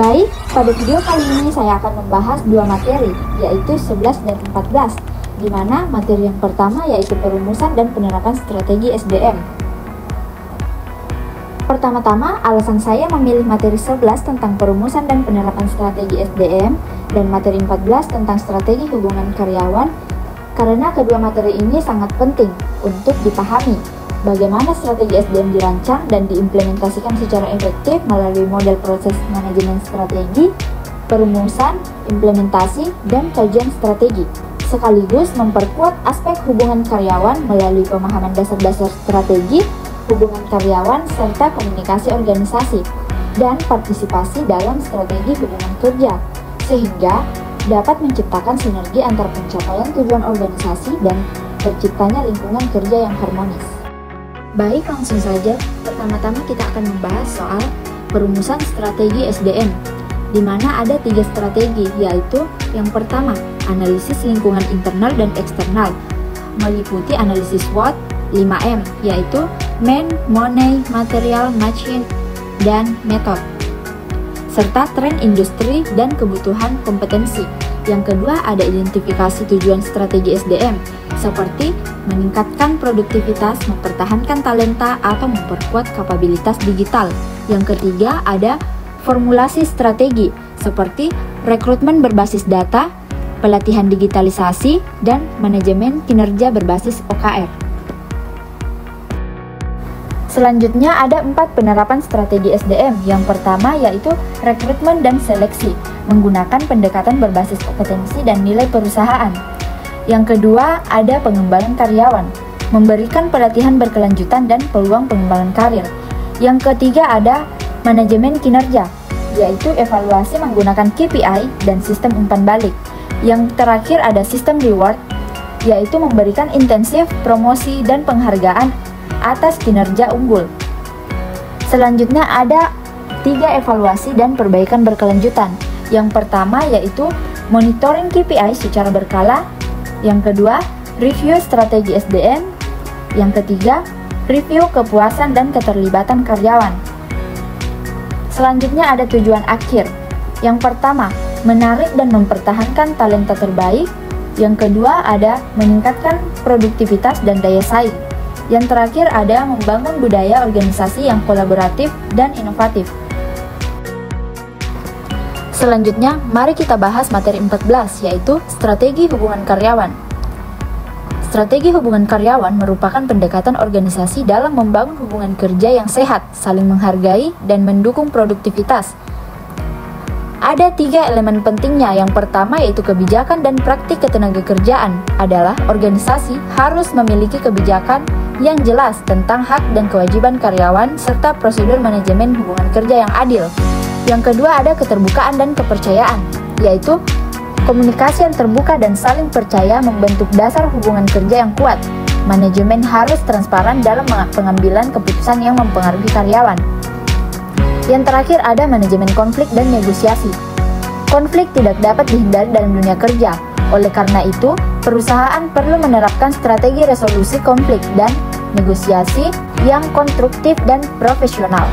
Baik, pada video kali ini saya akan membahas dua materi, yaitu 11 dan 14, di mana materi yang pertama yaitu perumusan dan penerapan strategi SDM. Pertama-tama, alasan saya memilih materi 11 tentang perumusan dan penerapan strategi SDM dan materi 14 tentang strategi hubungan karyawan, karena kedua materi ini sangat penting untuk dipahami bagaimana strategi SDM dirancang dan diimplementasikan secara efektif melalui model proses manajemen strategi, perumusan, implementasi, dan kajian strategi, sekaligus memperkuat aspek hubungan karyawan melalui pemahaman dasar-dasar strategi, hubungan karyawan, serta komunikasi organisasi, dan partisipasi dalam strategi hubungan kerja, sehingga dapat menciptakan sinergi antara pencapaian tujuan organisasi dan terciptanya lingkungan kerja yang harmonis. Baik, langsung saja. Pertama-tama kita akan membahas soal perumusan strategi SDM, di mana ada 3 strategi, yaitu yang pertama, analisis lingkungan internal dan eksternal, meliputi analisis SWOT, 5M, yaitu Man, Money, Material, Machine, dan Method, serta tren industri dan kebutuhan kompetensi. Yang kedua, ada identifikasi tujuan strategi SDM, seperti meningkatkan produktivitas, mempertahankan talenta, atau memperkuat kapabilitas digital. Yang ketiga, ada formulasi strategi, seperti rekrutmen berbasis data, pelatihan digitalisasi, dan manajemen kinerja berbasis OKR. Selanjutnya ada 4 penerapan strategi SDM. Yang pertama yaitu rekrutmen dan seleksi, menggunakan pendekatan berbasis kompetensi dan nilai perusahaan. Yang kedua ada pengembangan karyawan, memberikan pelatihan berkelanjutan dan peluang pengembangan karir. Yang ketiga ada manajemen kinerja, yaitu evaluasi menggunakan KPI dan sistem umpan balik. Yang terakhir ada sistem reward, yaitu memberikan intensif promosi dan penghargaan atas kinerja unggul. Selanjutnya ada 3 evaluasi dan perbaikan berkelanjutan. Yang pertama yaitu monitoring KPI secara berkala. Yang kedua, review strategi SDM. Yang ketiga, review kepuasan dan keterlibatan karyawan. Selanjutnya ada tujuan akhir. Yang pertama, menarik dan mempertahankan talenta terbaik. Yang kedua ada meningkatkan produktivitas dan daya saing. Yang terakhir ada membangun budaya organisasi yang kolaboratif dan inovatif. Selanjutnya, mari kita bahas materi 14, yaitu strategi hubungan karyawan. Strategi hubungan karyawan merupakan pendekatan organisasi dalam membangun hubungan kerja yang sehat, saling menghargai, dan mendukung produktivitas. Ada 3 elemen pentingnya. Yang pertama yaitu kebijakan dan praktik ketenagakerjaan adalah organisasi harus memiliki kebijakan yang jelas tentang hak dan kewajiban karyawan serta prosedur manajemen hubungan kerja yang adil. Yang kedua ada keterbukaan dan kepercayaan, yaitu komunikasi yang terbuka dan saling percaya membentuk dasar hubungan kerja yang kuat. Manajemen harus transparan dalam pengambilan keputusan yang mempengaruhi karyawan. Yang terakhir ada manajemen konflik dan negosiasi. Konflik tidak dapat dihindari dalam dunia kerja. Oleh karena itu, perusahaan perlu menerapkan strategi resolusi konflik dan negosiasi yang konstruktif dan profesional.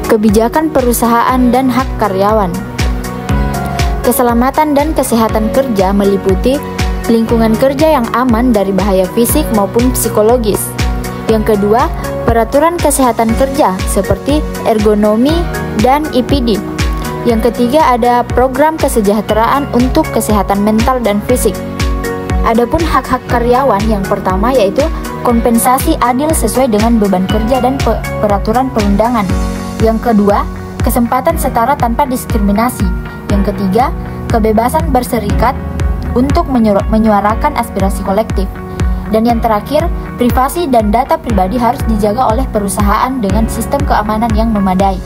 Kebijakan perusahaan dan hak karyawan. Keselamatan dan kesehatan kerja meliputi lingkungan kerja yang aman dari bahaya fisik maupun psikologis. Yang kedua, peraturan kesehatan kerja seperti ergonomi dan IPD. Yang ketiga ada program kesejahteraan untuk kesehatan mental dan fisik. Adapun hak-hak karyawan, yang pertama yaitu kompensasi adil sesuai dengan beban kerja dan peraturan perundangan. Yang kedua, kesempatan setara tanpa diskriminasi. Yang ketiga, kebebasan berserikat untuk menyuarakan aspirasi kolektif. Dan yang terakhir, privasi dan data pribadi harus dijaga oleh perusahaan dengan sistem keamanan yang memadai.